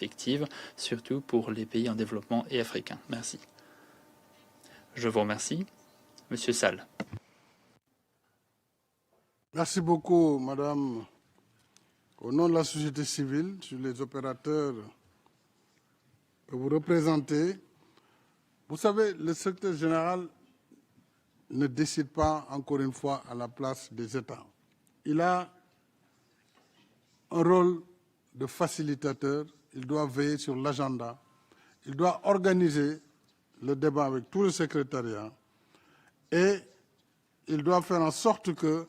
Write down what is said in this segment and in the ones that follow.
effective, surtout pour les pays en développement et africains. Merci. Je vous remercie. Monsieur Sall. Merci beaucoup, Madame. Au nom de la société civile, sur les opérateurs que vous représentez, vous savez, le secrétaire général ne décide pas, encore une fois, à la place des États. Il a un rôle de facilitateur, il doit veiller sur l'agenda, il doit organiser le débat avec tout le secrétariat et il doit faire en sorte que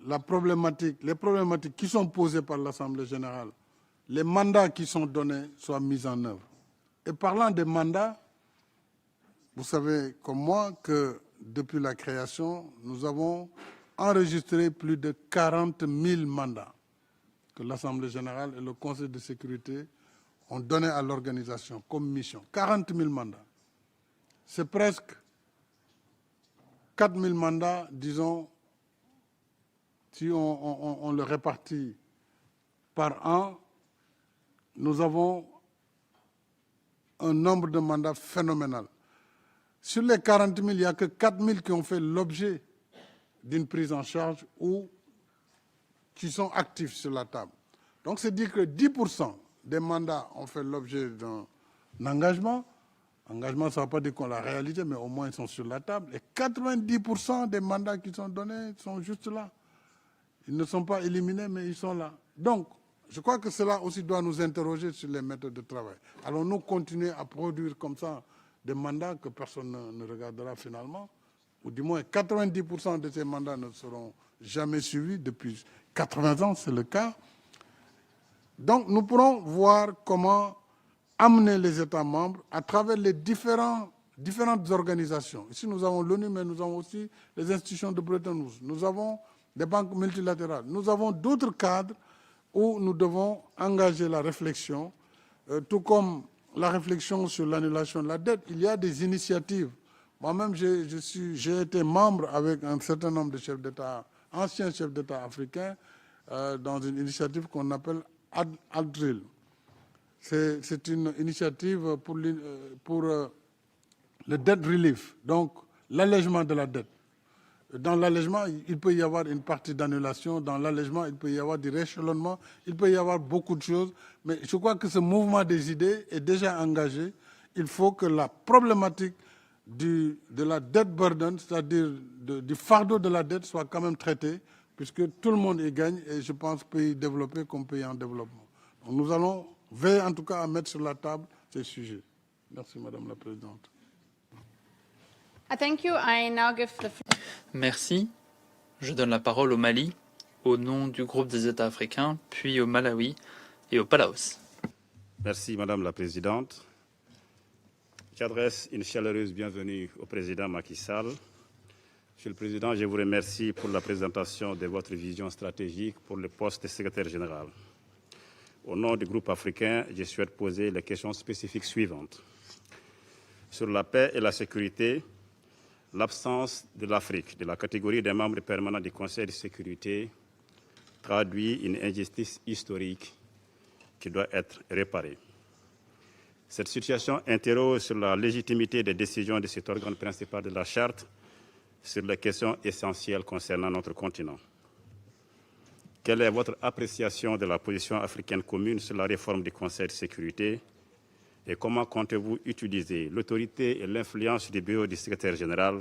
les problématiques qui sont posées par l'Assemblée générale, les mandats qui sont donnés soient mis en œuvre. Et parlant des mandats, vous savez comme moi que depuis la création, nous avons enregistré plus de 40 000 mandats que l'Assemblée générale et le Conseil de sécurité ont donné à l'organisation comme mission. 40 000 mandats. C'est presque 4 000 mandats, disons, si on le répartit par an, nous avons un nombre de mandats phénoménal. Sur les 40 000, il n'y a que 4 000 qui ont fait l'objet d'une prise en charge ou qui sont actifs sur la table. Donc c'est dire que 10% des mandats ont fait l'objet d'un engagement. Engagement, ça ne veut pas dire qu'on l'a réalisé, mais au moins ils sont sur la table. Et 90% des mandats qui sont donnés sont juste là. Ils ne sont pas éliminés, mais ils sont là. Donc, je crois que cela aussi doit nous interroger sur les méthodes de travail. Allons-nous continuer à produire comme ça des mandats que personne ne regardera finalement? Ou du moins 90% de ces mandats ne seront jamais suivis depuis 80 ans, c'est le cas. Donc, nous pourrons voir comment amener les États membres à travers les différentes organisations. Ici, nous avons l'ONU, mais nous avons aussi les institutions de Bretton Woods. Nous avons des banques multilatérales. Nous avons d'autres cadres où nous devons engager la réflexion, tout comme la réflexion sur l'annulation de la dette. Il y a des initiatives. Moi-même, j'ai été membre avec un certain nombre de chefs d'État, anciens chefs d'État africains, dans une initiative qu'on appelle ADRIL. C'est une initiative pour le debt relief, donc l'allègement de la dette. Dans l'allègement, il peut y avoir une partie d'annulation. Dans l'allègement, il peut y avoir du rééchelonnement. Il peut y avoir beaucoup de choses. Mais je crois que ce mouvement des idées est déjà engagé. Il faut que la problématique de la debt burden, c'est-à-dire du fardeau de la dette, soit quand même traitée, puisque tout le monde y gagne, et je pense pays développés comme pays en développement. Donc nous allons veiller en tout cas à mettre sur la table ces sujets. Merci Madame la Présidente. Thank you. I now give the floor. Merci. Je donne la parole au Mali, au nom du groupe des États africains, puis au Malawi et au Palaos. Merci Madame la Présidente. J'adresse une chaleureuse bienvenue au Président Macky Sall. Monsieur le Président, je vous remercie pour la présentation de votre vision stratégique pour le poste de secrétaire général. Au nom du groupe africain, je souhaite poser les questions spécifiques suivantes. Sur la paix et la sécurité, l'absence de l'Afrique de la catégorie des membres permanents du Conseil de sécurité traduit une injustice historique qui doit être réparée. Cette situation interroge sur la légitimité des décisions de cet organe principal de la Charte sur les questions essentielles concernant notre continent. Quelle est votre appréciation de la position africaine commune sur la réforme du Conseil de sécurité et comment comptez-vous utiliser l'autorité et l'influence du bureau du secrétaire général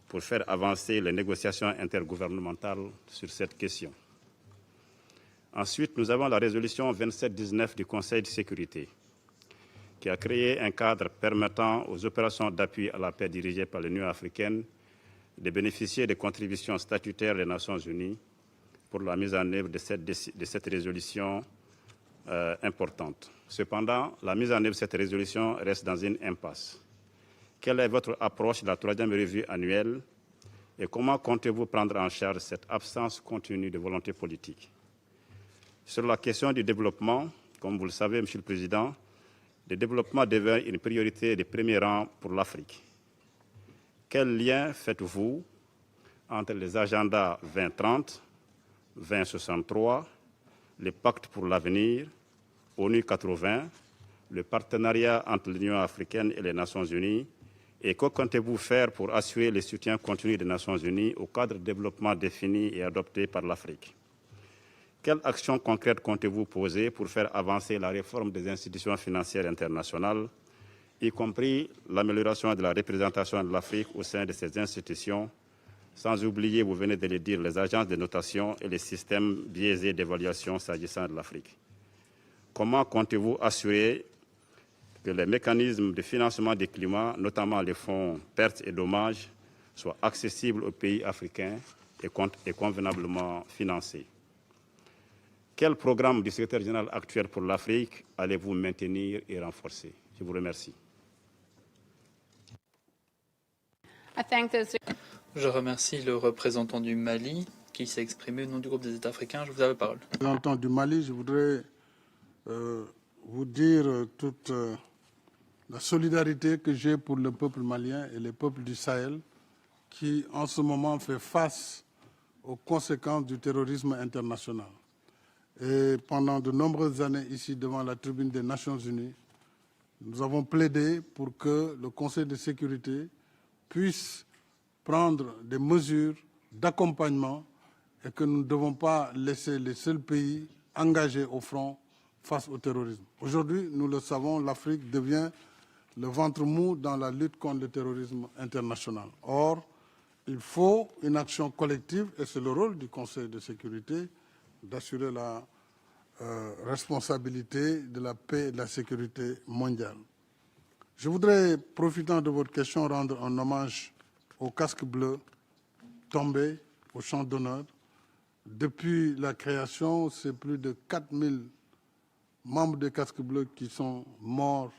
pour faire avancer les négociations intergouvernementales sur cette question? Ensuite, nous avons la résolution 2719 du Conseil de sécurité qui a créé un cadre permettant aux opérations d'appui à la paix dirigées par l'Union africaine de bénéficier des contributions statutaires des Nations unies pour la mise en œuvre de cette résolution importante. Cependant, la mise en œuvre de cette résolution reste dans une impasse. Quelle est votre approche de la 3e revue annuelle et comment comptez-vous prendre en charge cette absence continue de volonté politique? Sur la question du développement, comme vous le savez, Monsieur le Président, le développement devient une priorité de premier rang pour l'Afrique. Quel lien faites-vous entre les agendas 2030, 2063, les pactes pour l'avenir, ONU 80, le partenariat entre l'Union africaine et les Nations unies, et que comptez-vous faire pour assurer le soutien continu des Nations unies au cadre de développement défini et adopté par l'Afrique? Quelles actions concrètes comptez-vous poser pour faire avancer la réforme des institutions financières internationales, y compris l'amélioration de la représentation de l'Afrique au sein de ces institutions, sans oublier, vous venez de le dire, les agences de notation et les systèmes biaisés d'évaluation s'agissant de l'Afrique? Comment comptez-vous assurer que les mécanismes de financement du climat, notamment les fonds pertes et dommages, soient accessibles aux pays africains et convenablement financés? Quel programme du secrétaire général actuel pour l'Afrique allez-vous maintenir et renforcer? Je vous remercie. Je remercie le représentant du Mali qui s'est exprimé au nom du groupe des États africains. Je vous donne la parole. Le représentant du Mali, je voudrais vous dire toute la solidarité que j'ai pour le peuple malien et les peuples du Sahel qui, en ce moment, fait face aux conséquences du terrorisme international. Et pendant de nombreuses années, ici, devant la tribune des Nations Unies, nous avons plaidé pour que le Conseil de sécurité puisse prendre des mesures d'accompagnement et que nous ne devons pas laisser les seuls pays engagés au front face au terrorisme. Aujourd'hui, nous le savons, l'Afrique devient le ventre mou dans la lutte contre le terrorisme international. Or, il faut une action collective et c'est le rôle du Conseil de sécurité d'assurer la responsabilité de la paix et de la sécurité mondiale. Je voudrais, profitant de votre question, rendre un hommage aux casques bleus tombés au champ d'honneur. Depuis la création, c'est plus de 4000 membres des casques bleus qui sont morts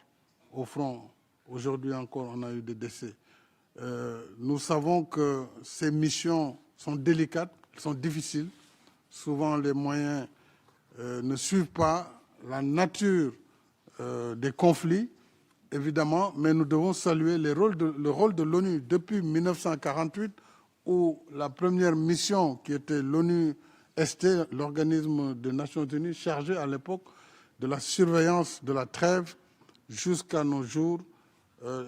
au front. Aujourd'hui encore, on a eu des décès. Nous savons que ces missions sont délicates, sont difficiles. Souvent, les moyens ne suivent pas la nature des conflits, évidemment, mais nous devons saluer le rôle de l'ONU depuis 1948, où la première mission, qui était l'ONU-ST, l'organisme des Nations Unies, chargé à l'époque de la surveillance de la trêve, jusqu'à nos jours,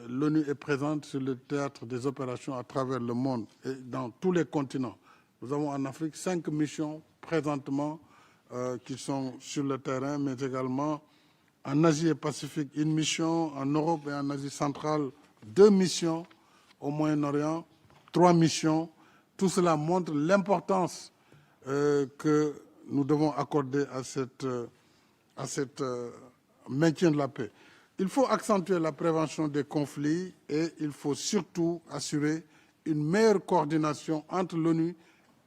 l'ONU est présente sur le théâtre des opérations à travers le monde et dans tous les continents. Nous avons en Afrique 5 missions présentement qui sont sur le terrain, mais également en Asie et Pacifique, une mission, en Europe et en Asie centrale, 2 missions, au Moyen-Orient, 3 missions. Tout cela montre l'importance que nous devons accorder à cette maintien de la paix. Il faut accentuer la prévention des conflits et il faut surtout assurer une meilleure coordination entre l'ONU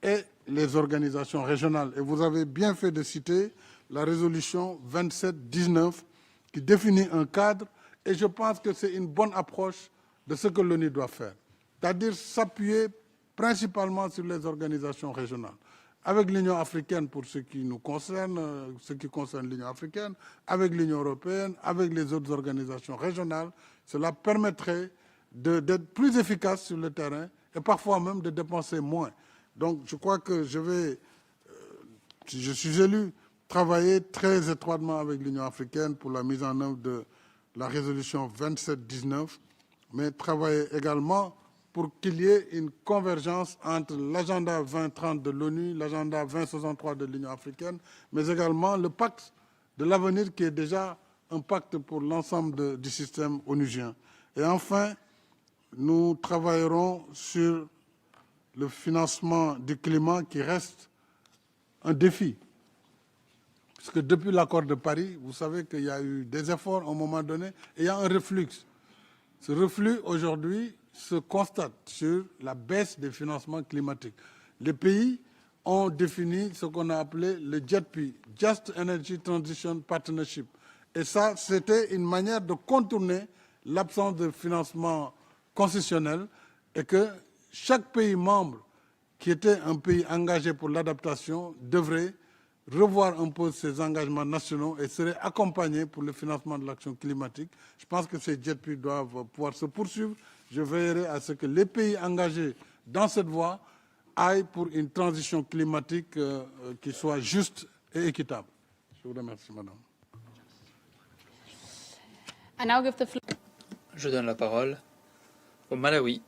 et les organisations régionales. Et vous avez bien fait de citer la résolution 2719 qui définit un cadre et je pense que c'est une bonne approche de ce que l'ONU doit faire, c'est-à-dire s'appuyer principalement sur les organisations régionales, avec l'Union africaine pour ce qui nous concerne, ce qui concerne l'Union africaine, avec l'Union européenne, avec les autres organisations régionales. Cela permettrait d'être plus efficace sur le terrain et parfois même de dépenser moins. Donc je crois que si je suis élu, travailler très étroitement avec l'Union africaine pour la mise en œuvre de la résolution 2719, mais travailler également pour qu'il y ait une convergence entre l'agenda 2030 de l'ONU, l'agenda 2063 de l'Union africaine, mais également le pacte de l'avenir qui est déjà un pacte pour l'ensemble du système onusien. Et enfin, nous travaillerons sur le financement du climat qui reste un défi. Parce que depuis l'accord de Paris, vous savez qu'il y a eu des efforts à un moment donné et il y a un reflux. Ce reflux, aujourd'hui, se constate sur la baisse des financements climatiques. Les pays ont défini ce qu'on a appelé le JETP, Just Energy Transition Partnership. Et ça, c'était une manière de contourner l'absence de financement concessionnel et que chaque pays membre qui était un pays engagé pour l'adaptation devrait revoir un peu ses engagements nationaux et serait accompagné pour le financement de l'action climatique. Je pense que ces JETP doivent pouvoir se poursuivre. Je veillerai à ce que les pays engagés dans cette voie aillent pour une transition climatique qui soit juste et équitable. Je vous remercie, madame. I now give the floor Je donne la parole au Malawi